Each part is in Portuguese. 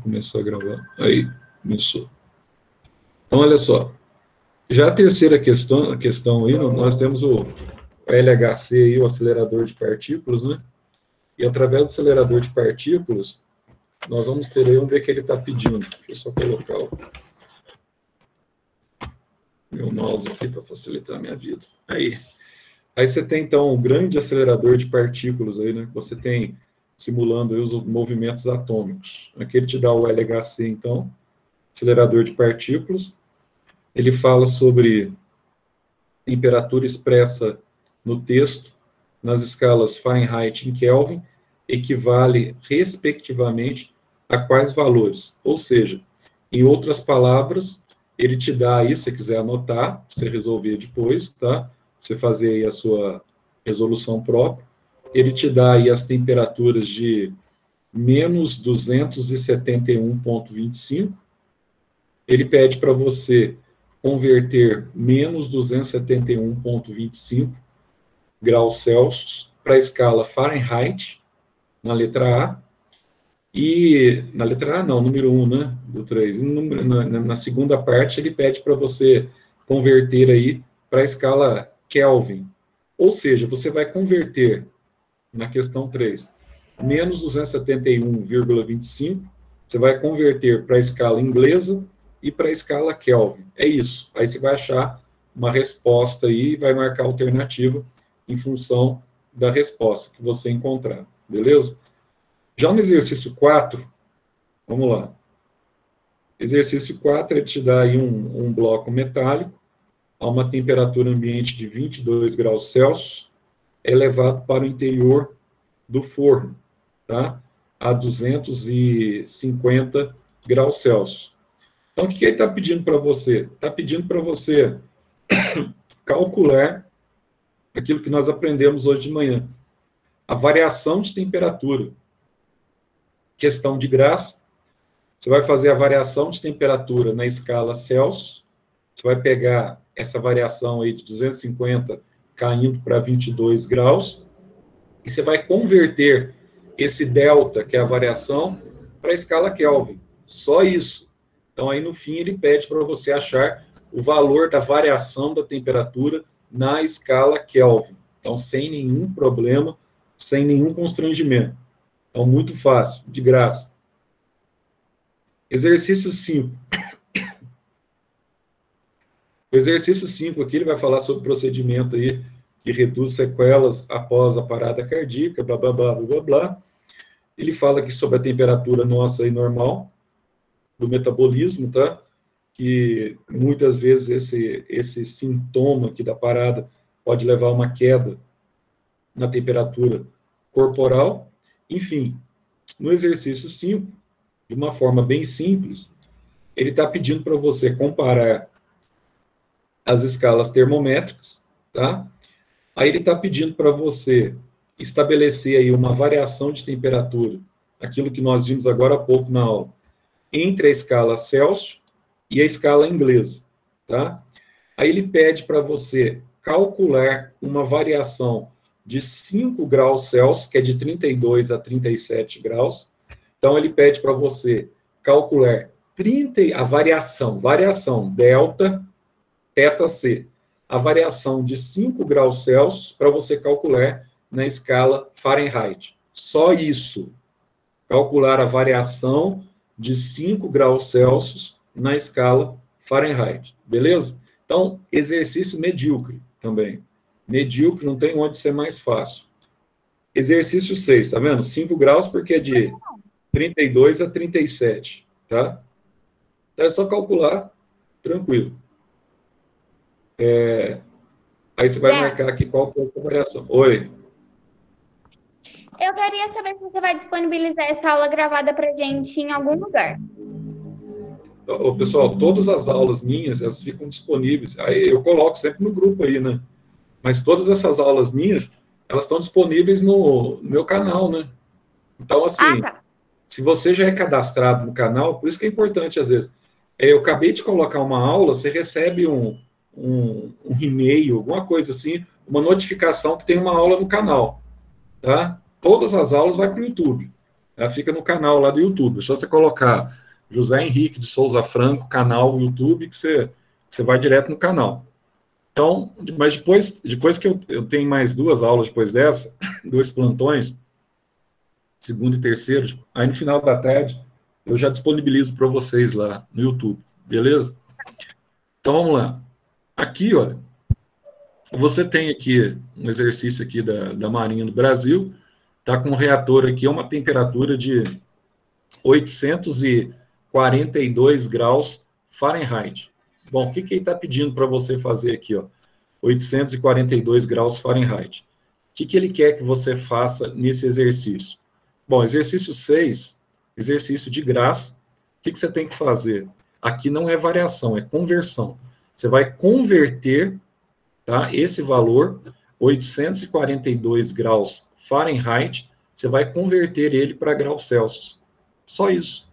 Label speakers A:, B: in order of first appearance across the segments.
A: começar a gravar. Aí, começou. Então, olha só. Já a terceira questão aí, nós temos o LHC, aí, o acelerador de partículas, né? E através do acelerador de partículas, nós vamos ter aí, vamos ver o que ele está pedindo. Deixa eu só colocar o meu mouse aqui para facilitar a minha vida. Aí você tem, então, um grande acelerador de partículas aí, né? Você tem simulando aí os movimentos atômicos. Aqui ele te dá o LHC, então, acelerador de partículas. Ele fala sobre temperatura expressa no texto, nas escalas Fahrenheit e Kelvin, equivale, respectivamente, a quais valores? Ou seja, em outras palavras, ele te dá aí, se você quiser anotar, você resolver depois, tá? Você fazer aí a sua resolução própria, ele te dá aí as temperaturas de menos 271,25, ele pede para você converter menos 271,25 graus Celsius para a escala Fahrenheit, na letra A, e na letra A não, número 1, né, do 3. Na segunda parte, ele pede para você converter aí para a escala Kelvin. Ou seja, você vai converter, na questão 3, menos 271,25, você vai converter para a escala inglesa e para a escala Kelvin. É isso. Aí você vai achar uma resposta aí e vai marcar a alternativa em função da resposta que você encontrar. Beleza? Já no exercício 4, vamos lá. Exercício 4, ele te dá aí um bloco metálico a uma temperatura ambiente de 22 graus Celsius, é levado para o interior do forno, tá? A 250 graus Celsius. Então, o que ele está pedindo para você? Está pedindo para você calcular aquilo que nós aprendemos hoje de manhã. A variação de temperatura. Questão de graça. Você vai fazer a variação de temperatura na escala Celsius. Você vai pegar essa variação aí de 250 caindo para 22 graus. E você vai converter esse delta, que é a variação, para a escala Kelvin. Só isso. Então, aí no fim, ele pede para você achar o valor da variação da temperatura na escala Kelvin. Então, sem nenhum problema, sem nenhum constrangimento. Então, muito fácil, de graça. Exercício 5. O exercício 5 aqui, ele vai falar sobre procedimento aí que reduz sequelas após a parada cardíaca, blá, blá, blá, blá, blá. Ele fala aqui sobre a temperatura nossa aí normal, do metabolismo, tá? Que muitas vezes esse sintoma aqui da parada pode levar a uma queda na temperatura corporal. Enfim, no exercício 5, de uma forma bem simples, ele está pedindo para você comparar as escalas termométricas, tá? Aí ele está pedindo para você estabelecer aí uma variação de temperatura, aquilo que nós vimos agora há pouco na aula, entre a escala Celsius e a escala inglesa, tá? Aí ele pede para você calcular uma variação de 5 graus Celsius, que é de 32 a 37 graus. Então, ele pede para você calcular a variação delta, θ C, a variação de 5 graus Celsius para você calcular na escala Fahrenheit. Só isso. Calcular a variação de 5 graus Celsius na escala Fahrenheit. Beleza? Então, exercício medíocre também. Medíocre não tem onde ser mais fácil. Exercício 6, tá vendo? 5 graus porque é de 32 a 37, tá? Então, é só calcular, tranquilo. Aí você vai marcar aqui qual que é a variação. Oi.
B: Eu queria saber se você vai disponibilizar essa aula gravada para gente em algum lugar.
A: Pessoal, todas as aulas minhas, elas ficam disponíveis. Aí eu coloco sempre no grupo aí, né? Mas todas essas aulas minhas, elas estão disponíveis no meu canal, né? Então, assim, se você já é cadastrado no canal, por isso que é importante, às vezes. Eu acabei de colocar uma aula, você recebe um e-mail, alguma coisa assim, uma notificação que tem uma aula no canal, tá? Todas as aulas vai para o YouTube. Ela fica no canal lá do YouTube. É só você colocar José Henrique de Souza Franco, canal YouTube, que você vai direto no canal. Então, mas depois que eu tenho mais 2 aulas depois dessa, 2 plantões, segundo e terceiro, aí no final da tarde eu já disponibilizo para vocês lá no YouTube, beleza? Então vamos lá. Aqui, olha, você tem aqui um exercício aqui da Marinha do Brasil, tá com um reator aqui a uma temperatura de 842 graus Fahrenheit. Bom, o que ele está pedindo para você fazer aqui, ó? 842 graus Fahrenheit. O que ele quer que você faça nesse exercício? Bom, exercício 6, exercício de graça. O que você tem que fazer? Aqui não é variação, é conversão. Você vai converter, tá, esse valor, 842 graus Fahrenheit, você vai converter ele para graus Celsius. Só isso.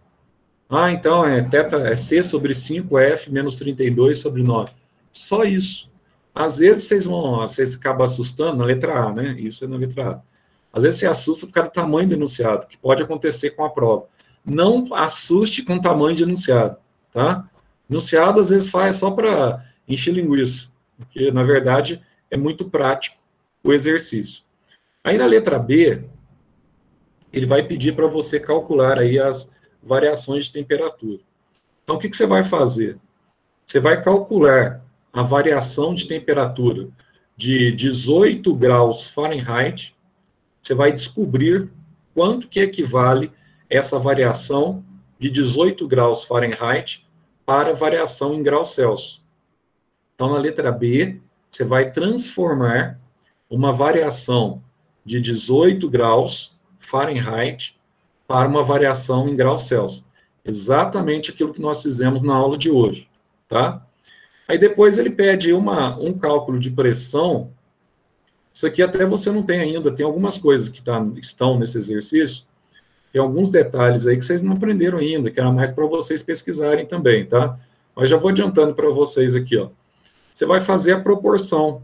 A: Ah, então é C sobre 5F menos 32 sobre 9. Só isso. Às vezes vocês acabam assustando na letra A, né? Isso é na letra A. Às vezes você assusta por causa do tamanho do enunciado, que pode acontecer com a prova. Não assuste com o tamanho de enunciado, tá? Enunciado, às vezes, faz só para encher linguiça, porque, na verdade, é muito prático o exercício. Aí, na letra B, ele vai pedir para você calcular aí as variações de temperatura. Então, o que você vai fazer? Você vai calcular a variação de temperatura de 18 graus Fahrenheit, você vai descobrir quanto que equivale essa variação de 18 graus Fahrenheit para variação em graus Celsius. Então, na letra B, você vai transformar uma variação de 18 graus Fahrenheit para uma variação em graus Celsius. Exatamente aquilo que nós fizemos na aula de hoje, tá? Aí depois ele pede um cálculo de pressão. Isso aqui até você não tem ainda, tem algumas coisas que estão nesse exercício, tem alguns detalhes aí que vocês não aprenderam ainda, que era mais para vocês pesquisarem também, tá? Mas já vou adiantando para vocês aqui, ó. Você vai fazer a proporção,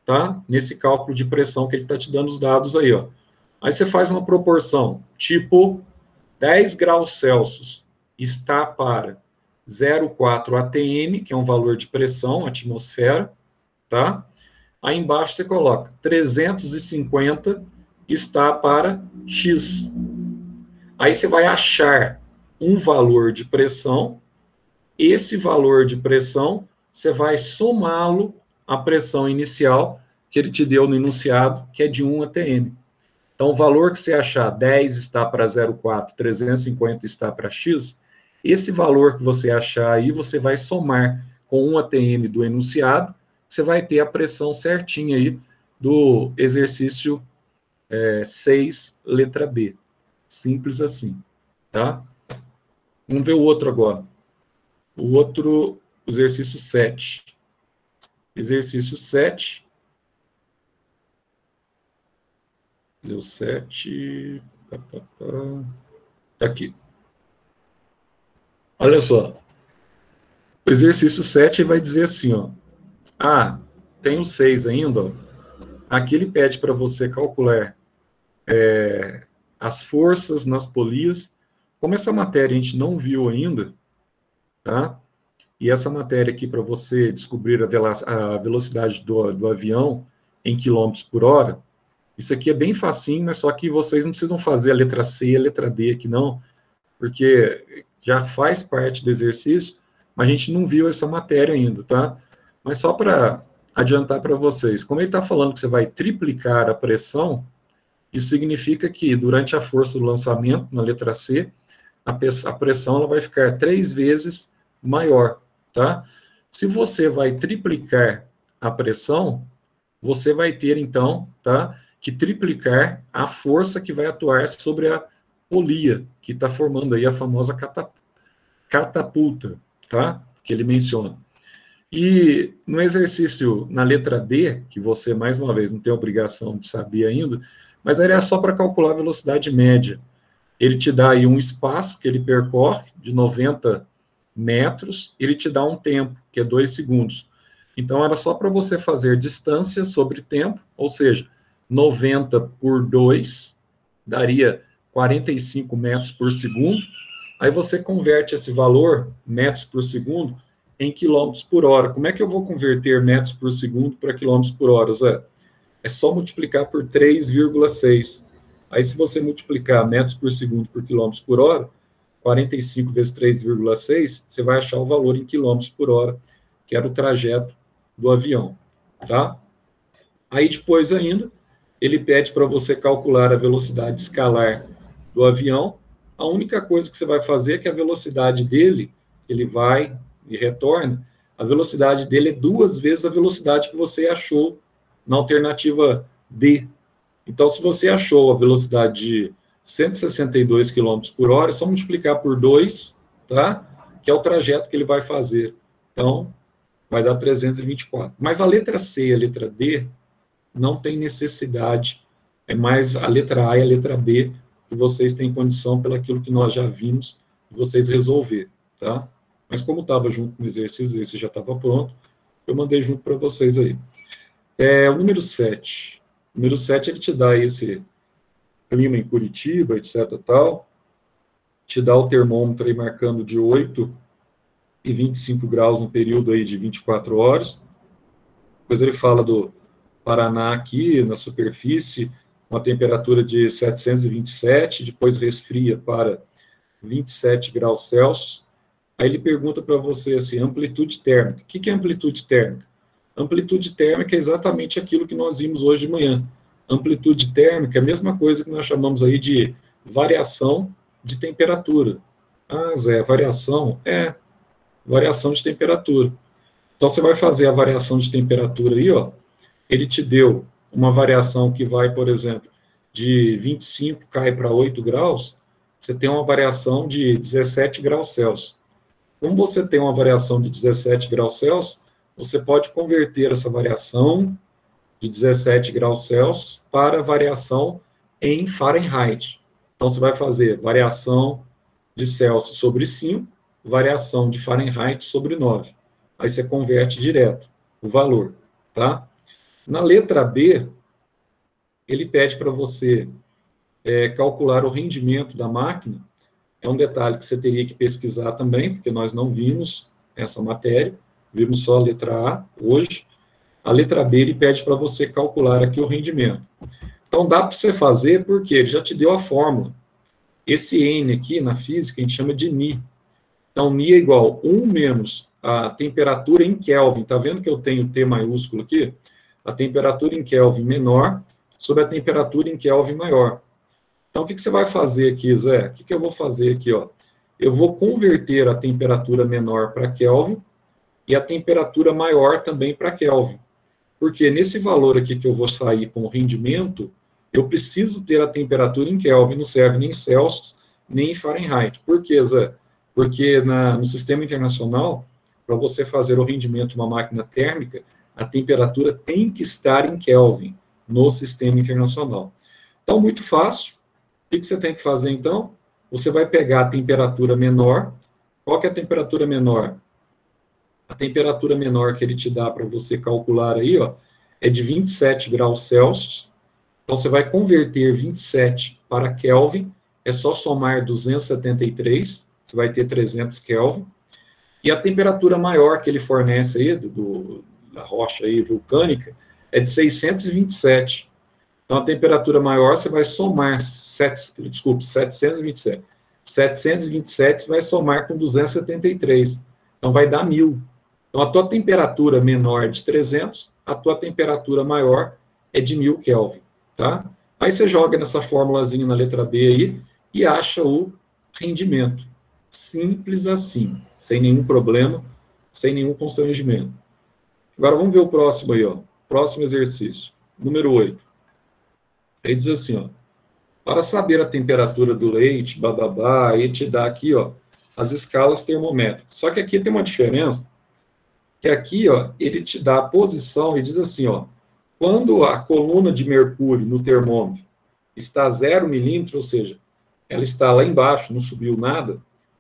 A: tá? Nesse cálculo de pressão que ele está te dando os dados aí, ó. Aí você faz uma proporção, tipo 10 graus Celsius está para 0,4 atm, que é um valor de pressão, atmosfera, tá? Aí embaixo você coloca 350 está para X. Aí você vai achar um valor de pressão, esse valor de pressão, você vai somá-lo à pressão inicial que ele te deu no enunciado, que é de 1 atm. Então, o valor que você achar, 10 está para 0,4, 350 está para X, esse valor que você achar aí, você vai somar com 1 atm do enunciado, você vai ter a pressão certinha aí do exercício 6, letra B. Simples assim, tá? Vamos ver o outro agora. O outro, exercício 7. Exercício 7. Deu 7. Tá aqui. Olha só. O exercício 7 vai dizer assim, ó. Ah, tem o 6 ainda, ó. Aqui ele pede para você calcular as forças nas polias. Como essa matéria a gente não viu ainda, tá? E essa matéria aqui, para você descobrir a velocidade do avião em quilômetros por hora, isso aqui é bem facinho, mas só que vocês não precisam fazer a letra C e a letra D aqui não, porque já faz parte do exercício, mas a gente não viu essa matéria ainda, tá? Mas só para adiantar para vocês, como ele está falando que você vai triplicar a pressão, isso significa que durante a força do lançamento, na letra C, a pressão ela vai ficar 3 vezes maior, tá? Se você vai triplicar a pressão, você vai ter, então, tá, que triplicar a força que vai atuar sobre a polia, que está formando aí a famosa catapulta, tá? Que ele menciona. E no exercício, na letra D, que você, mais uma vez, não tem obrigação de saber ainda, mas era só para calcular a velocidade média. Ele te dá aí um espaço que ele percorre, de 90 metros, ele te dá um tempo, que é 2 segundos. Então, era só para você fazer distância sobre tempo, ou seja, 90 por 2 daria 45 metros por segundo, aí você converte esse valor, metros por segundo, em quilômetros por hora. Como é que eu vou converter metros por segundo para quilômetros por hora, Zé? É só multiplicar por 3,6. Aí, se você multiplicar metros por segundo por quilômetros por hora, 45 vezes 3,6, você vai achar o valor em quilômetros por hora, que era o trajeto do avião, tá? Aí, depois ainda, ele pede para você calcular a velocidade escalar do avião. A única coisa que você vai fazer é que a velocidade dele, ele vai e retorna, a velocidade dele é 2 vezes a velocidade que você achou na alternativa D. Então, se você achou a velocidade de 162 km por hora, é só multiplicar por 2, tá? Que é o trajeto que ele vai fazer. Então, vai dar 324. Mas a letra C e a letra D não tem necessidade. É mais a letra A e a letra B que vocês têm condição, pelo aquilo que nós já vimos, de vocês resolver, tá? Mas como estava junto com o exercício, esse já estava pronto, eu mandei junto para vocês aí. O número 7. O número 7, ele te dá esse clima em Curitiba, etc. tal. Te dá o termômetro aí marcando de 8 e 25 graus no período aí de 24 horas. Depois ele fala do Paraná aqui, na superfície, uma temperatura de 727, depois resfria para 27 graus Celsius. Aí ele pergunta para você assim, amplitude térmica. O que é amplitude térmica? Amplitude térmica é exatamente aquilo que nós vimos hoje de manhã. Amplitude térmica é a mesma coisa que nós chamamos aí de variação de temperatura. Ah, Zé, variação? Variação de temperatura. Então, você vai fazer a variação de temperatura aí, ó. Ele te deu uma variação que vai, por exemplo, de 25 cai para 8 graus, você tem uma variação de 17 graus Celsius. Como você tem uma variação de 17 graus Celsius, você pode converter essa variação de 17 graus Celsius para variação em Fahrenheit. Então, você vai fazer variação de Celsius sobre 5, variação de Fahrenheit sobre 9. Aí você converte direto o valor, tá? Na letra B, ele pede para você calcular o rendimento da máquina. É um detalhe que você teria que pesquisar também, porque nós não vimos essa matéria, vimos só a letra A hoje. A letra B, ele pede para você calcular aqui o rendimento. Então, dá para você fazer, porque ele já te deu a fórmula. Esse N aqui, na física, a gente chama de Ni. Então, Ni é igual 1 menos a temperatura em Kelvin. Está vendo que eu tenho T maiúsculo aqui? A temperatura em Kelvin menor sobre a temperatura em Kelvin maior. Então, o que você vai fazer aqui, Zé? O que eu vou fazer aqui, ó? Eu vou converter a temperatura menor para Kelvin e a temperatura maior também para Kelvin. Porque nesse valor aqui que eu vou sair com o rendimento, eu preciso ter a temperatura em Kelvin, não serve nem em Celsius, nem em Fahrenheit. Por quê, Zé? Porque no sistema internacional, para você fazer o rendimento de uma máquina térmica, a temperatura tem que estar em Kelvin, no sistema internacional. Então, muito fácil. O que você tem que fazer, então? Você vai pegar a temperatura menor. Qual que é a temperatura menor? A temperatura menor que ele te dá para você calcular aí, ó, é de 27 graus Celsius. Então, você vai converter 27 para Kelvin, é só somar 273, você vai ter 300 Kelvin. E a temperatura maior que ele fornece aí, da rocha aí vulcânica, é de 627. Então, a temperatura maior, você vai somar, 727. 727 você vai somar com 273. Então, vai dar 1.000. Então, a tua temperatura menor é de 300, a tua temperatura maior é de 1.000 Kelvin, tá? Aí você joga nessa formulazinha na letra B aí e acha o rendimento. Simples assim, sem nenhum problema, sem nenhum constrangimento. Agora, vamos ver o próximo aí, ó. Próximo exercício, número 8. Ele diz assim, ó. Para saber a temperatura do leite, bababá, aí te dá aqui, ó, as escalas termométricas. Só que aqui tem uma diferença, que aqui, ó, ele te dá a posição e diz assim, ó, quando a coluna de mercúrio no termômetro está 0 milímetro, ou seja, ela está lá embaixo, não subiu nada,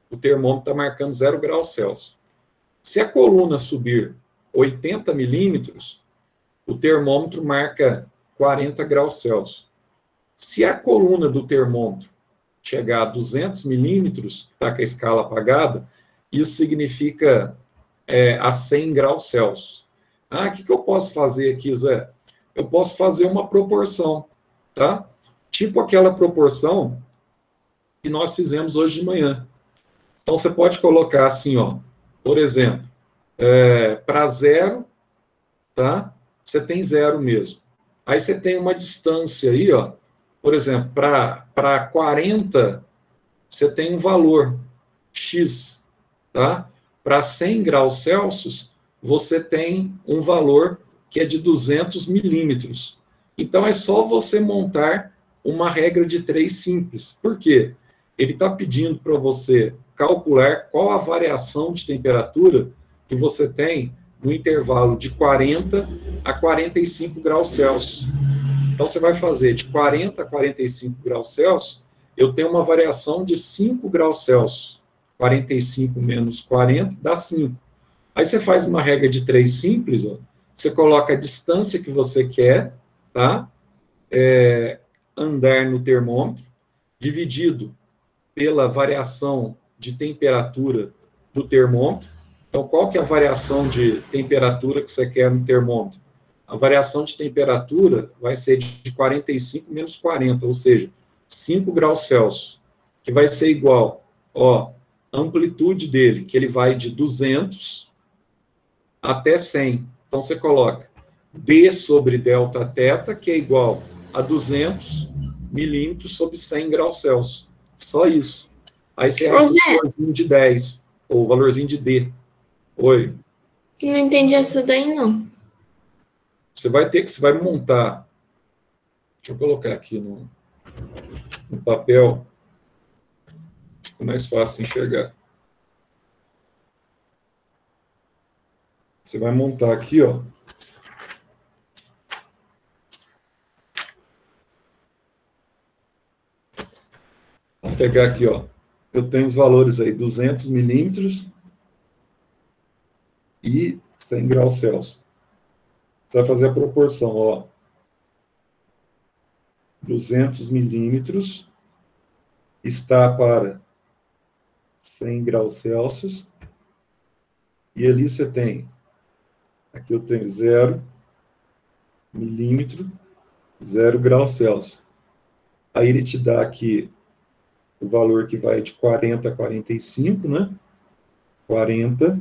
A: o termômetro está marcando 0 graus Celsius. Se a coluna subir 80 milímetros, o termômetro marca 40 graus Celsius. Se a coluna do termômetro chegar a 200 milímetros, está com a escala apagada, isso significa a 100 graus Celsius. Ah, o que eu posso fazer aqui, Zé? Eu posso fazer uma proporção, tá? Tipo aquela proporção que nós fizemos hoje de manhã. Então, você pode colocar assim, ó, por exemplo, para 0, tá? Você tem 0 mesmo. Aí você tem uma distância aí, ó, por exemplo, para 40, você tem um valor X, tá? Para 100 graus Celsius, você tem um valor que é de 200 milímetros. Então, é só você montar uma regra de 3 simples. Por quê? Ele está pedindo para você calcular qual a variação de temperatura que você tem no intervalo de 40 a 45 graus Celsius. Então, você vai fazer de 40 a 45 graus Celsius, eu tenho uma variação de 5 graus Celsius. 45 menos 40 dá 5. Aí você faz uma regra de 3 simples, ó. Você coloca a distância que você quer, tá? Andar no termômetro, dividido pela variação de temperatura do termômetro. Então, qual que é a variação de temperatura que você quer no termômetro? A variação de temperatura vai ser de 45 menos 40, ou seja, 5 graus Celsius, que vai ser igual, ó, a amplitude dele, que ele vai de 200 até 100. Então, você coloca B sobre delta θ, que é igual a 200 milímetros sobre 100 graus Celsius. Só isso. Aí você acha o valorzinho de 10, ou o valorzinho de D. Oi.
C: Não entendi essa daí, não.
A: Você vai montar. Deixa eu colocar aqui no papel. Fica mais fácil enxergar. Você vai montar aqui, ó. Vou pegar aqui, ó. Eu tenho os valores aí, 200 milímetros e 100 graus Celsius. Você vai fazer a proporção, ó. 200 milímetros está para 100 graus Celsius. E ali você tem, aqui eu tenho 0 milímetro, 0 graus Celsius. Aí ele te dá aqui o valor que vai de 40 a 45, né? 40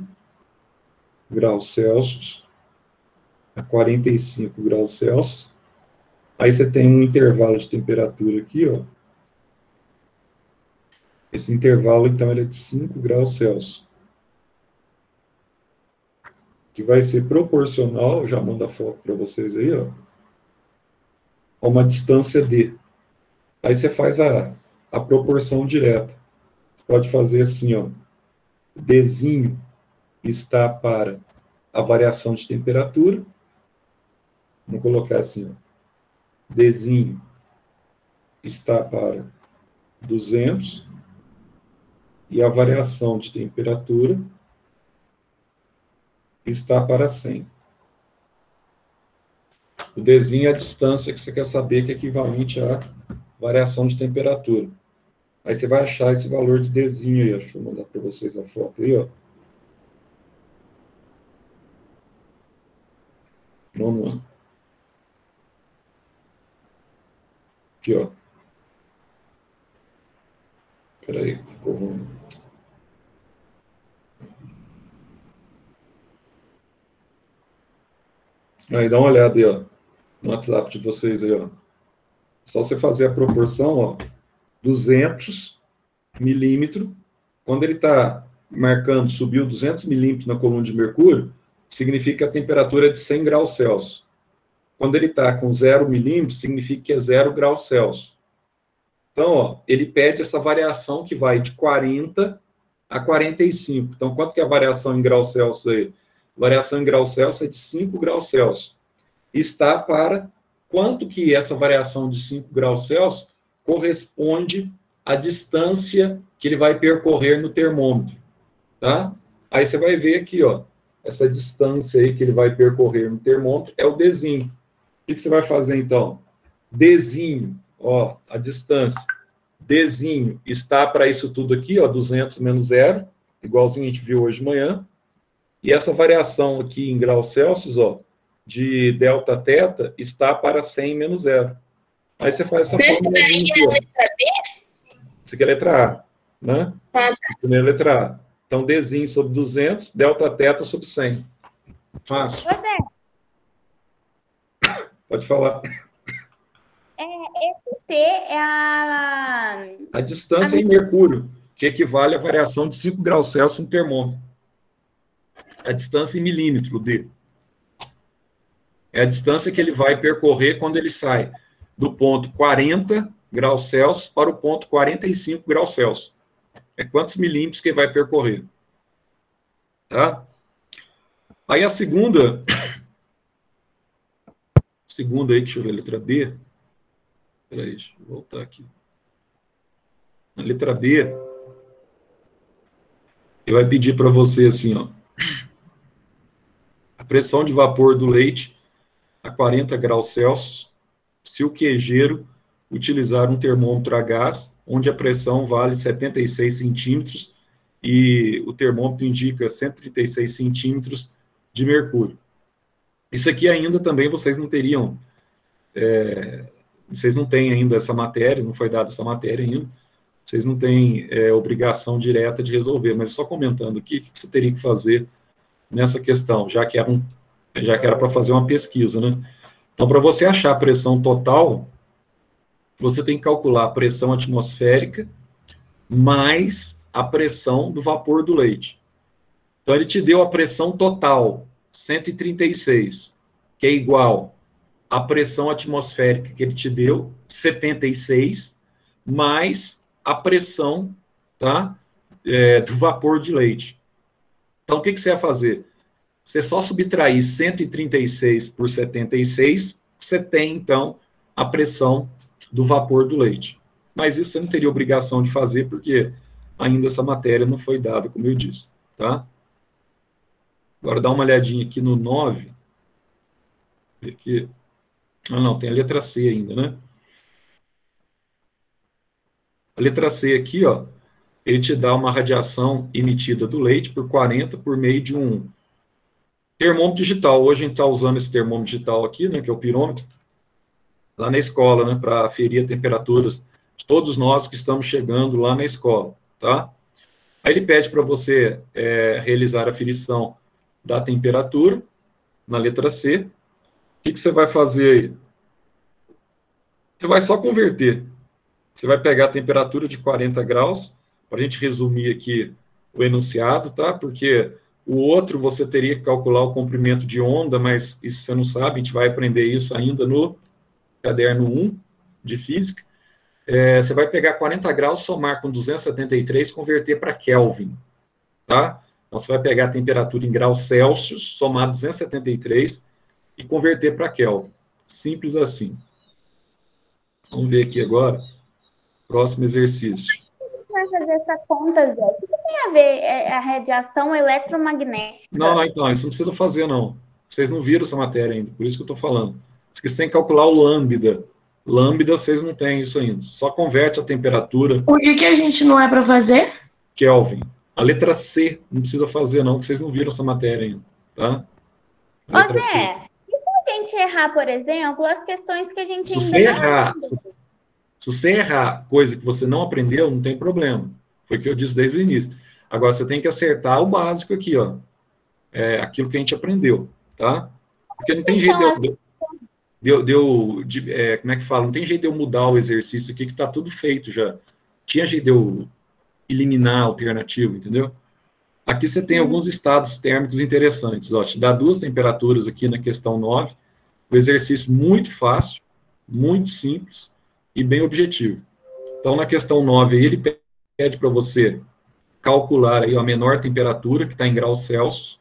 A: graus Celsius a 45 graus Celsius. Aí você tem um intervalo de temperatura aqui, ó. Esse intervalo, então, ele é de 5 graus Celsius. Que vai ser proporcional, já mando a foto para vocês aí, ó, a uma distância D. Aí você faz a proporção direta. Você pode fazer assim, ó. Dzinho está para a variação de temperatura. Vamos colocar assim, ó. Dzinho está para 200 e a variação de temperatura está para 100. O Dzinho é a distância que você quer saber, que é equivalente à variação de temperatura. Aí você vai achar esse valor de Dzinho aí. Deixa eu mandar para vocês a foto aí, ó. Vamos lá. Aqui, ó. Espera aí, ficou ruim. Aí, dá uma olhada aí, ó. No WhatsApp de vocês aí, ó. Só você fazer a proporção, ó. 200 milímetros. Quando ele está marcando, subiu 200 milímetros na coluna de mercúrio, significa que a temperatura é de 100 graus Celsius. Quando ele está com 0 milímetros, significa que é 0 graus Celsius. Então, ó, ele pede essa variação que vai de 40 a 45. Então, quanto que é a variação em graus Celsius aí? A variação em graus Celsius é de 5 graus Celsius. Está para quanto que essa variação de 5 graus Celsius corresponde à distância que ele vai percorrer no termômetro, tá? Aí você vai ver aqui, ó, essa distância aí que ele vai percorrer no termômetro é o Dzinho. O que você vai fazer, então? Dzinho, ó, a distância. Dzinho está para isso tudo aqui, ó, 200 menos 0, igualzinho a gente viu hoje de manhã. E essa variação aqui em graus Celsius, ó, de delta teta, está para 100 menos 0. Aí você faz essa fórmula aqui, ó.
C: Letra B?
A: Isso aqui é a letra A, né?
C: Tá.
A: Primeira letra A. Então, Dzinho sobre 200, delta teta sobre 100. Fácil.
B: José,
A: Pode falar.
B: esse T é
A: A distância em mercúrio, que equivale à variação de 5 graus Celsius no termômetro. A distância em milímetro, D. É a distância que ele vai percorrer quando ele sai do ponto 40 graus Celsius para o ponto 45 graus Celsius. É quantos milímetros que ele vai percorrer. Tá? Aí a segunda aí, deixa eu ver, a letra B. Peraí, deixa eu voltar aqui. Na letra B, ele vai pedir para você assim, ó. A pressão de vapor do leite a 40 graus Celsius, se o queijeiro utilizar um termômetro a gás, onde a pressão vale 76 centímetros e o termômetro indica 136 centímetros de mercúrio. Isso aqui ainda também vocês não teriam, vocês não têm ainda essa matéria, não foi dada essa matéria ainda, vocês não têm obrigação direta de resolver, mas só comentando aqui, o que você teria que fazer nessa questão, já que era para fazer uma pesquisa, né? Então, para você achar a pressão total, você tem que calcular a pressão atmosférica mais a pressão do vapor do leite. Então, ele te deu a pressão total, 136, que é igual à pressão atmosférica que ele te deu, 76, mais a pressão, tá, do vapor de leite. Então, o que você vai fazer? Você só subtrair 136 por 76, você tem, então, a pressão do vapor do leite. Mas isso você não teria obrigação de fazer, porque ainda essa matéria não foi dada, como eu disse, tá? Agora, dá uma olhadinha aqui no 9. Aqui. Ah, não, tem a letra C ainda, né? A letra C aqui, ó, ele te dá uma radiação emitida do leite por 40 por meio de um termômetro digital. Hoje a gente está usando esse termômetro digital aqui, né, que é o pirômetro, lá na escola, né, para aferir a temperaturas de todos nós que estamos chegando lá na escola, tá? Aí ele pede para você realizar a aferição da temperatura, na letra C. O que você vai fazer aí? Você vai só converter. Você vai pegar a temperatura de 40 graus, para a gente resumir aqui o enunciado, tá? Porque o outro você teria que calcular o comprimento de onda, mas isso você não sabe, a gente vai aprender isso ainda no caderno 1 de física. Você vai pegar 40 graus, somar com 273, converter para Kelvin, tá? Então, você vai pegar a temperatura em graus Celsius, somar 273 e converter para Kelvin. Simples assim. Vamos ver aqui agora. Próximo exercício.
B: vai fazer essa conta, Zé? O que tem a ver a radiação eletromagnética?
A: Não, então, isso não precisa fazer, não. Vocês não viram essa matéria ainda, por isso que eu estou falando. Vocês têm que calcular o lambda. Lambda, vocês não têm isso ainda. Só converte a temperatura.
C: Por que a gente não é para fazer?
A: Kelvin. A letra C não precisa fazer, não, porque vocês não viram essa matéria ainda, tá?
B: Ô, Zé, e se a gente errar, por exemplo, as questões que a gente
A: Se
B: ainda
A: você
B: não
A: errar,
B: aprendeu?
A: se você errar coisa que você não aprendeu, não tem problema. Foi o que eu disse desde o início. Agora, você tem que acertar o básico aqui, ó. Aquilo que a gente aprendeu, tá? Porque não tem jeito como é que fala? Não tem jeito de eu mudar o exercício aqui, que tá tudo feito já. Tinha jeito de eu eliminar a alternativa, entendeu? Aqui você tem alguns estados térmicos interessantes, ó. Te dá duas temperaturas aqui na questão 9. O exercício muito fácil, muito simples e bem objetivo. Então, na questão 9, ele pede para você calcular aí a menor temperatura, que está em graus Celsius.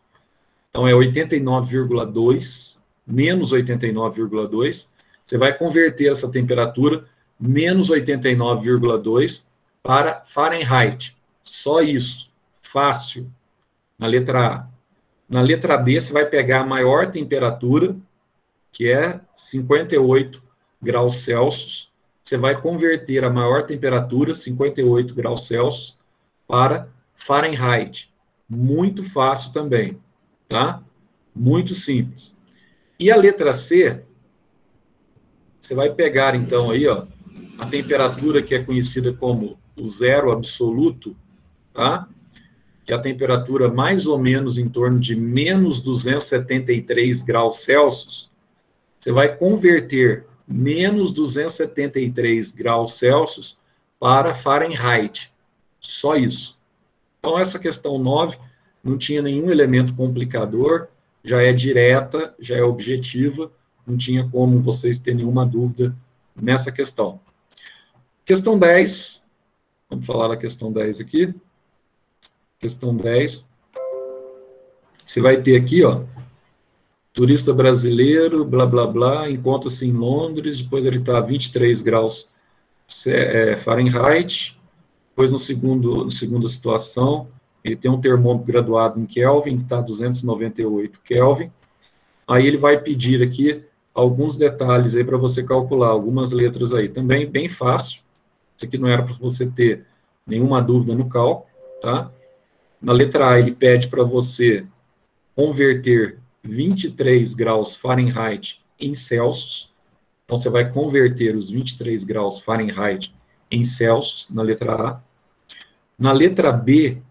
A: Então, é 89,2, menos 89,2. Você vai converter essa temperatura, menos 89,2, para Fahrenheit. Só isso. Fácil. Na letra A. Na letra B, você vai pegar a maior temperatura, que é 58 graus Celsius. você vai converter a maior temperatura, 58 graus Celsius, para Fahrenheit. Muito fácil também, tá? Muito simples. E a letra C, você vai pegar, então, aí, ó, a temperatura que é conhecida como o zero absoluto, tá? Que é a temperatura mais ou menos em torno de menos 273 graus Celsius. Você vai converter menos 273 graus Celsius para Fahrenheit. Só isso. Então, essa questão 9 não tinha nenhum elemento complicador, já é direta, já é objetiva, não tinha como vocês terem nenhuma dúvida nessa questão. Questão 10, vamos falar da questão 10 aqui. Questão 10, você vai ter aqui, ó, turista brasileiro, blá, blá, blá, encontra-se em Londres, depois ele está a 23 graus Fahrenheit, depois na segunda situação, ele tem um termômetro graduado em Kelvin, que está a 298 Kelvin, aí ele vai pedir aqui alguns detalhes aí para você calcular, algumas letras aí, também bem fácil, isso aqui não era para você ter nenhuma dúvida no cálculo, tá? Na letra A, ele pede para você converter 23 graus Fahrenheit em Celsius. Então, você vai converter os 23 graus Fahrenheit em Celsius, na letra A. Na letra B,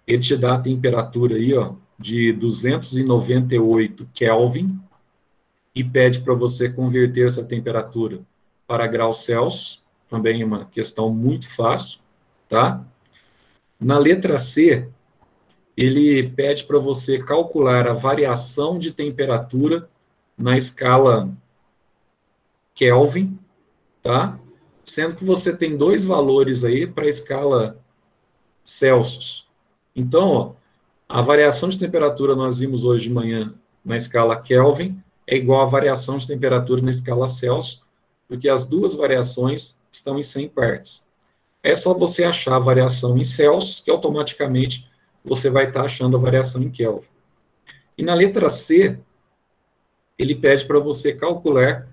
A: ele te dá a temperatura aí, ó, de 298 Kelvin e pede para você converter essa temperatura para graus Celsius. Também é uma questão muito fácil, tá? Na letra C, ele pede para você calcular a variação de temperatura na escala Kelvin, tá? Sendo que você tem dois valores aí para a escala Celsius. Então, ó, a variação de temperatura nós vimos hoje de manhã na escala Kelvin é igual à variação de temperatura na escala Celsius, porque as duas variações estão em 100 partes. É só você achar a variação em Celsius, que automaticamente você vai estar achando a variação em Kelvin. E na letra C, ele pede para você calcular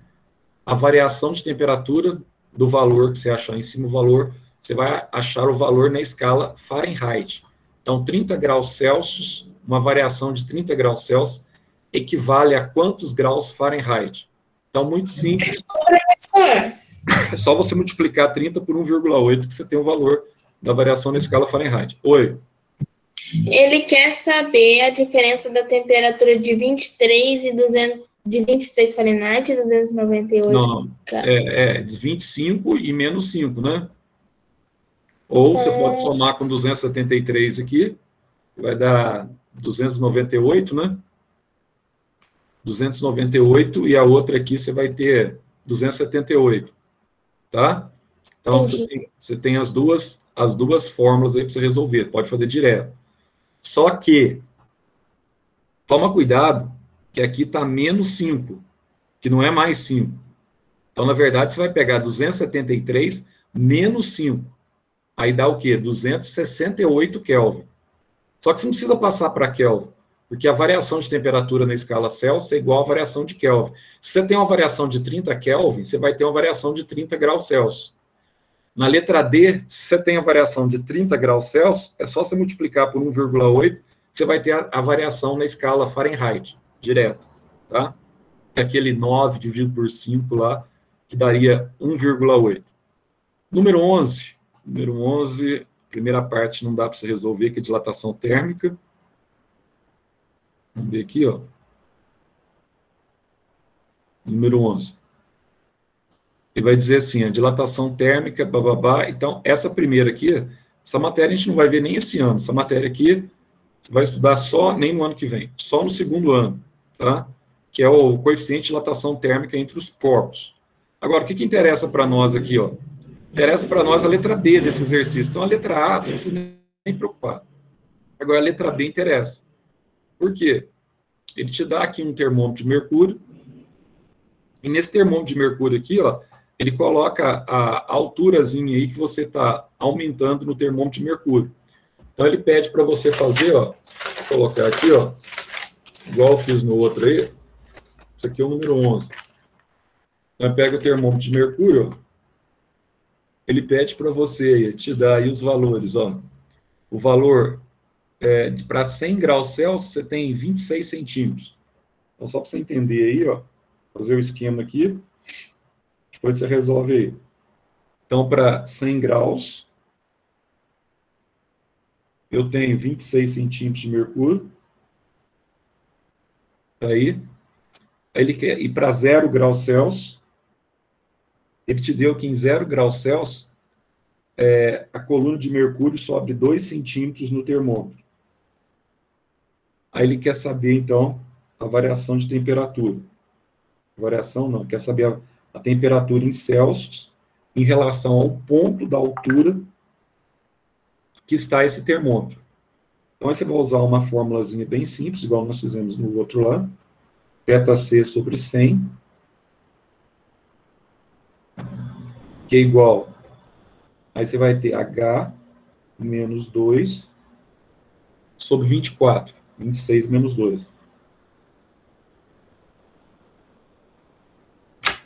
A: a variação de temperatura do valor que você achar em cima do valor, você vai achar o valor na escala Fahrenheit. Então, 30 graus Celsius, uma variação de 30 graus Celsius, equivale a quantos graus Fahrenheit? Então, muito simples. É só você multiplicar 30 por 1,8 que você tem o valor da variação na escala Fahrenheit. Oi.
D: Ele quer saber a diferença da temperatura de 23 e 200, de 23 Fahrenheit e 298.
A: Não, de 25 e menos 5, né? Ou você pode somar com 273 aqui, vai dar 298, né? 298 e a outra aqui você vai ter 278. Tá? Então, você tem as duas fórmulas aí para você resolver. Pode fazer direto. Só que, toma cuidado, que aqui está menos 5, que não é mais 5. Então, na verdade, você vai pegar 273 menos 5. Aí dá o quê? 268 Kelvin. Só que você não precisa passar para Kelvin, porque a variação de temperatura na escala Celsius é igual à variação de Kelvin. Se você tem uma variação de 30 Kelvin, você vai ter uma variação de 30 graus Celsius. Na letra D, se você tem a variação de 30 graus Celsius, é só você multiplicar por 1,8, você vai ter a variação na escala Fahrenheit, direto, tá? É aquele 9 dividido por 5 lá, que daria 1,8. Número 11. Número 11, primeira parte não dá para você resolver, que é dilatação térmica. Vamos ver aqui, ó. Número 11. Ele vai dizer assim, a dilatação térmica, bababá. Então, essa primeira aqui, essa matéria a gente não vai ver nem esse ano. Essa matéria aqui, você vai estudar só, nem no ano que vem, só no segundo ano, tá? Que é o coeficiente de dilatação térmica entre os corpos. Agora, o que interessa para nós aqui, ó? Interessa para nós a letra B desse exercício. Então, a letra A, você não precisa nem preocupar. Agora, a letra B interessa. Por quê? Ele te dá aqui um termômetro de mercúrio, e nesse termômetro de mercúrio aqui, ó, ele coloca a alturazinha aí que você está aumentando no termômetro de mercúrio. Então, ele pede para você fazer, ó, vou colocar aqui, ó, igual eu fiz no outro aí, isso aqui é o número 11. Então, pega o termômetro de mercúrio, ó, ele pede para você, te dá aí os valores, ó. O valor para 100 graus Celsius, você tem 26 centímetros. Então, só para você entender aí, ó, fazer o esquema aqui, depois você resolve aí. Então, para 100 graus, eu tenho 26 centímetros de mercúrio. Tá aí. Aí ele quer ir para 0 graus Celsius. Ele te deu que em 0 graus Celsius, a coluna de mercúrio sobe 2 centímetros no termômetro. Aí ele quer saber, então, a variação de temperatura. Variação não, quer saber a temperatura em Celsius em relação ao ponto da altura que está esse termômetro. Então, aí você vai usar uma formulazinha bem simples, igual nós fizemos no outro lá. ΔC sobre 100, que é igual, aí você vai ter H menos 2 sobre 24, 26 menos 2.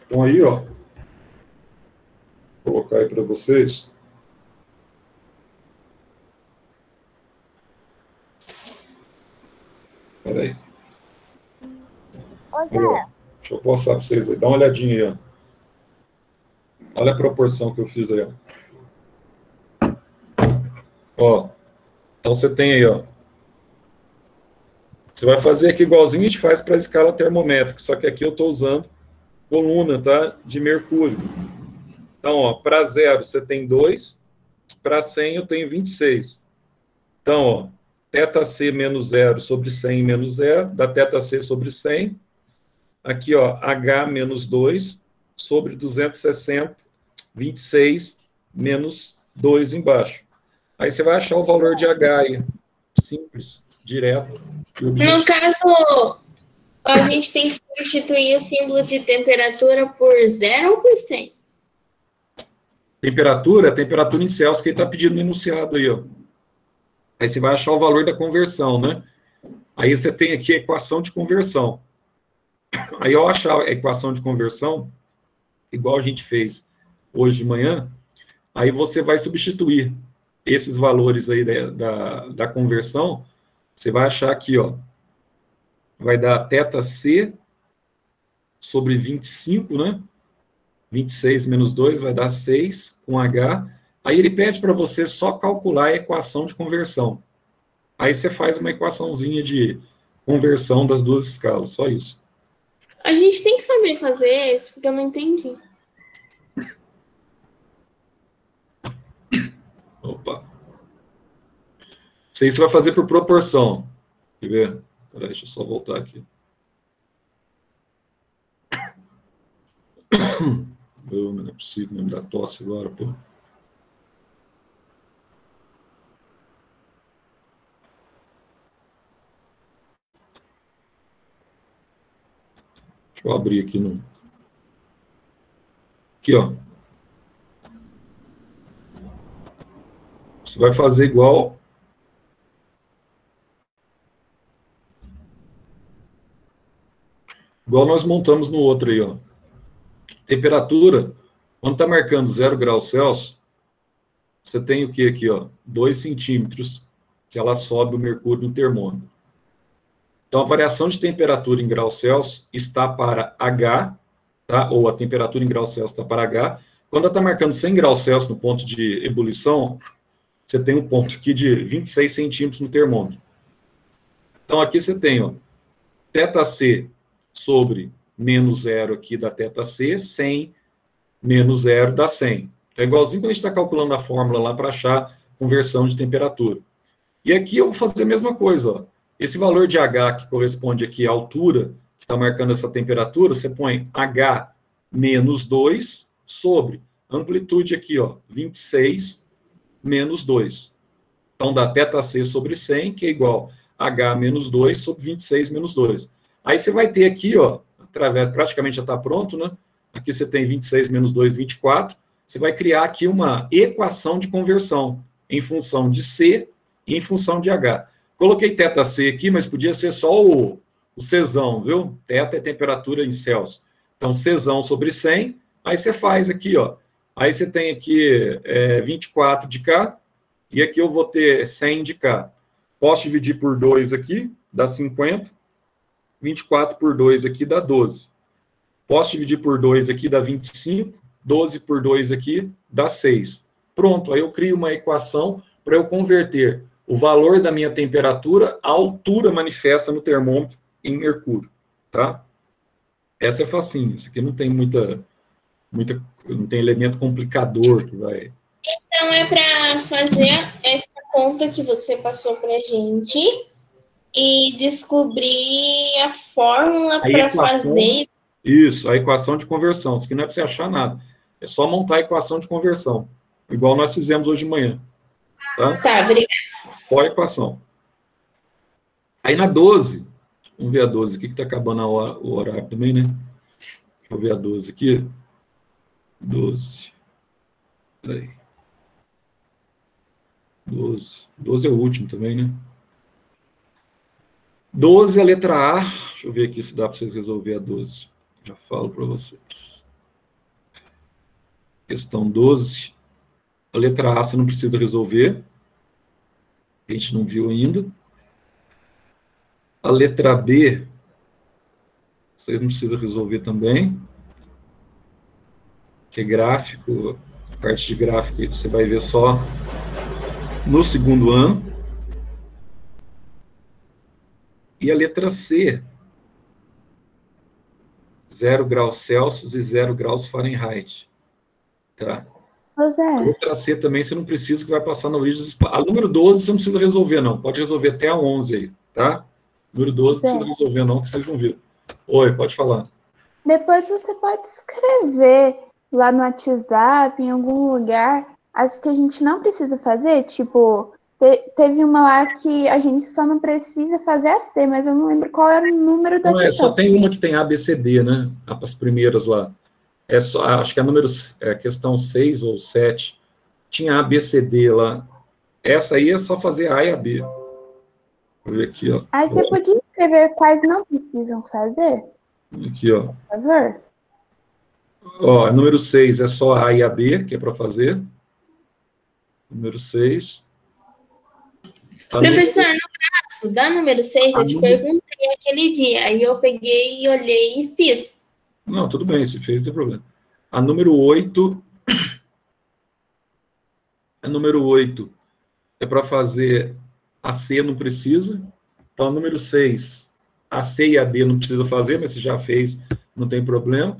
A: Então aí, ó, vou colocar aí para vocês. Espera aí. Deixa eu passar para vocês aí. Dá uma olhadinha aí, ó. Olha a proporção que eu fiz aí, ó. Ó. Então você tem aí, ó. Você vai fazer aqui igualzinho a gente faz para a escala termométrica, só que aqui eu estou usando coluna, tá? De mercúrio. Então, ó, para 0 você tem 2, para 100 eu tenho 26. Então, ó, ΔC menos 0 sobre 100 menos 0, dá ΔC sobre 100. Aqui, ó, H menos 2 sobre 260, 26 menos 2 embaixo. Aí você vai achar o valor de H aí. Simples, direto.
D: No caso, a gente tem que substituir o símbolo de temperatura por 0 ou por 100?
A: Temperatura em Celsius, que ele está pedindo no enunciado aí, ó. Aí você vai achar o valor da conversão, né? Aí você tem aqui a equação de conversão. Aí, ao achar a equação de conversão, igual a gente fez hoje de manhã, aí você vai substituir esses valores aí da conversão, você vai achar aqui, ó, vai dar ΔC sobre 25, né? 26 menos 2 vai dar 6 com H. Aí ele pede para você só calcular a equação de conversão. Aí você faz uma equaçãozinha de conversão das duas escalas, só isso.
D: A gente tem que saber fazer isso, porque eu não entendi.
A: Opa. Isso aí você vai fazer por proporção. Quer ver? Peraí, deixa eu só voltar aqui. Não é possível mesmo dar tosse agora, pô. Deixa eu abrir aqui no... Aqui, ó. Você vai fazer igual... Igual nós montamos no outro aí, ó. Temperatura, quando está marcando 0 graus Celsius, você tem o que aqui, ó? 2 centímetros, que ela sobe o mercúrio no termômetro. Então, a variação de temperatura em graus Celsius está para H, tá? Ou a temperatura em graus Celsius está para H. Quando ela está marcando 100 graus Celsius no ponto de ebulição, você tem um ponto aqui de 26 centímetros no termômetro. Então, aqui você tem, ó, ΔC sobre menos 0 aqui da ΔC, 100 menos 0 dá 100. É igualzinho quando a gente está calculando a fórmula lá para achar conversão de temperatura. E aqui eu vou fazer a mesma coisa, ó. Esse valor de H, que corresponde aqui à altura, que está marcando essa temperatura, você põe H menos 2 sobre amplitude aqui, ó, 26 menos 2. Então, dá ΔC sobre 100, que é igual a H menos 2 sobre 26 menos 2. Aí você vai ter aqui, ó, através, praticamente já está pronto, né? Aqui você tem 26 menos 2, 24. Você vai criar aqui uma equação de conversão em função de C e em função de H. Coloquei ΔC aqui, mas podia ser só o Czão, viu? Θ é temperatura em Celsius. Então, Czão sobre 100, aí você faz aqui, ó, Aí você tem aqui 24 de cá, e aqui eu vou ter 100 de cá. Posso dividir por 2 aqui, dá 50. 24 por 2 aqui dá 12. Posso dividir por 2 aqui, dá 25. 12 por 2 aqui dá 6. Pronto, aí eu crio uma equação para eu converter o valor da minha temperatura à altura manifesta no termômetro em mercúrio, tá? Essa é facinho, isso aqui não tem não tem elemento complicador que vai...
D: Então, é para fazer essa conta que você passou para a gente e descobrir a fórmula para fazer...
A: Isso, a equação de conversão. Isso aqui não é para você achar nada. É só montar a equação de conversão, igual nós fizemos hoje de manhã.
D: Tá, obrigada.
A: Qual a equação? Aí na 12, vamos ver a 12 aqui, que está acabando o horário também, né? Deixa eu ver a 12 aqui. 12. Peraí. 12 é o último também, né? 12 é a letra A. Deixa eu ver aqui se dá para vocês resolver a 12. Já falo para vocês. Questão 12. A letra A você não precisa resolver. A gente não viu ainda. A letra B, vocês não precisam resolver também. Que é gráfico, a parte de gráfico você vai ver só no segundo ano. E a letra C, 0 graus Celsius e 0 graus Fahrenheit. Tá? A letra C também você não precisa, que vai passar no vídeo. A número 12 você não precisa resolver, não. Pode resolver até a 11 aí, tá? Número 12 não precisa resolver, não, que vocês não viram. Oi, pode falar.
E: Depois você pode escrever lá no WhatsApp, em algum lugar, as que a gente não precisa fazer, tipo, teve uma lá que a gente só não precisa fazer a C, mas eu não lembro qual era o número da questão.
A: Só tem uma que tem A, B, C, D, né? As primeiras lá. Acho que a questão 6 ou 7 tinha A, B, C, D lá. Essa aí é só fazer A e a B. Vou ver aqui, ó.
E: Aí você podia escrever quais não precisam fazer?
A: Aqui, ó.
E: Por favor.
A: Ó, número 6 é só A e a B, que é para fazer. Número 6.
D: Professor, no caso da número 6, eu te perguntei aquele dia, aí eu peguei, olhei e fiz.
A: Não, tudo bem, se fez, não tem problema. A número 8... A número 8 é para fazer a C, não precisa. Então, a número 6, a C e a D não precisa fazer, mas se já fez, não tem problema.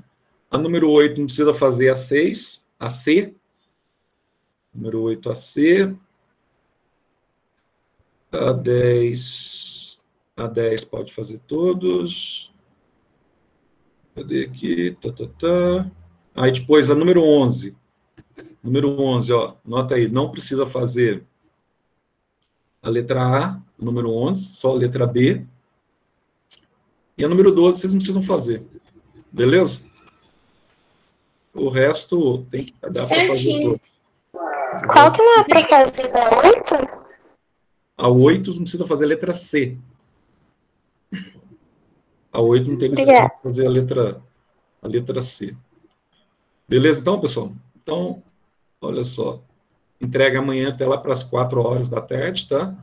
A: A número 8 não precisa fazer a 6, a C. Número 8, a C. A 10 pode fazer todos. Cadê aqui? Aí depois a número 11. Número 11, ó, nota aí, não precisa fazer a letra A, número 11, só a letra B. E a número 12 vocês não precisam fazer. Beleza? O resto tem que dar para fazer todo.
B: Qual que não é para fazer da 8?
A: A 8 não precisa fazer a letra C. A 8 não tem necessidade de fazer a letra C. Beleza, então, pessoal? Então, olha só. Entrega amanhã até lá para as 4 horas da tarde, tá?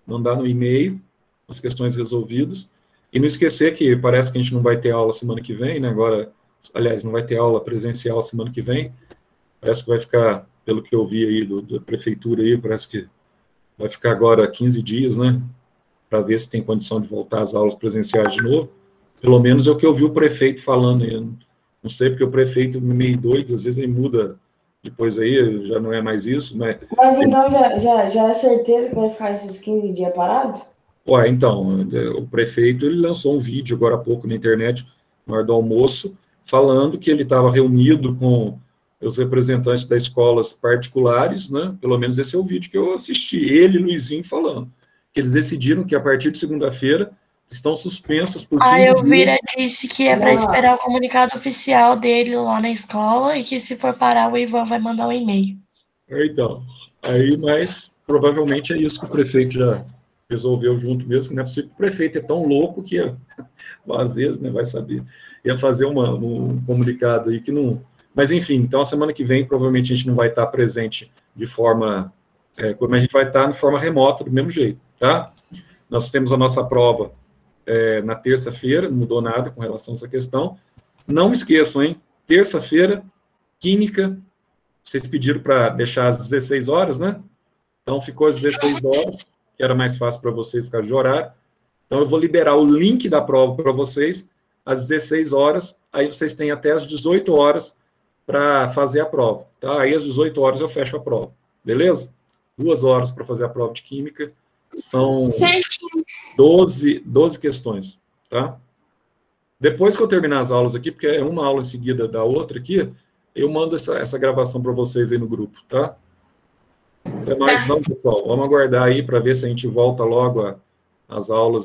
A: Mandar no e-mail as questões resolvidas. E não esquecer que parece que a gente não vai ter aula semana que vem, né? Agora, aliás, não vai ter aula presencial semana que vem. Parece que vai ficar, pelo que eu vi aí da prefeitura aí, parece que vai ficar agora 15 dias, né? Para ver se tem condição de voltar às aulas presenciais de novo. Pelo menos é o que eu vi o prefeito falando aí. Não sei, porque o prefeito é meio doido, às vezes ele muda depois aí, já não é mais isso, mas...
F: Mas então já é certeza que vai ficar esses 15 dias parado?
A: Ué, então, o prefeito, ele lançou um vídeo agora há pouco na internet, na hora do almoço, falando que ele estava reunido com os representantes das escolas particulares, né? Pelo menos esse é o vídeo que eu assisti, ele e Luizinho falando, que eles decidiram que a partir de segunda-feira estão suspensas por 15 dias.
C: A Elvira disse que é para esperar o comunicado oficial dele lá na escola e que se for parar, o Ivan vai mandar um e-mail.
A: Então, aí, mas provavelmente é isso que o prefeito já resolveu junto mesmo, que não é possível que o prefeito é tão louco que, às vezes, né, vai saber, ia fazer um comunicado aí que não Mas, enfim, então, a semana que vem, provavelmente, a gente não vai estar presente de forma... mas a gente vai estar de forma remota, do mesmo jeito, tá? Nós temos a nossa prova na terça-feira, não mudou nada com relação a essa questão. Não esqueçam, hein? Terça-feira, Química, vocês pediram para deixar às 16 horas, né? Então, ficou às 16 horas, que era mais fácil para vocês por causa de horário. Então, eu vou liberar o link da prova para vocês às 16 horas, aí vocês têm até às 18 horas para fazer a prova, tá? Aí, às 18 horas, eu fecho a prova, beleza? 2 horas para fazer a prova de Química, são 12 questões, tá? Depois que eu terminar as aulas aqui, porque é uma aula em seguida da outra aqui, eu mando essa gravação para vocês aí no grupo, tá? Até mais não, pessoal. Vamos aguardar aí para ver se a gente volta logo às aulas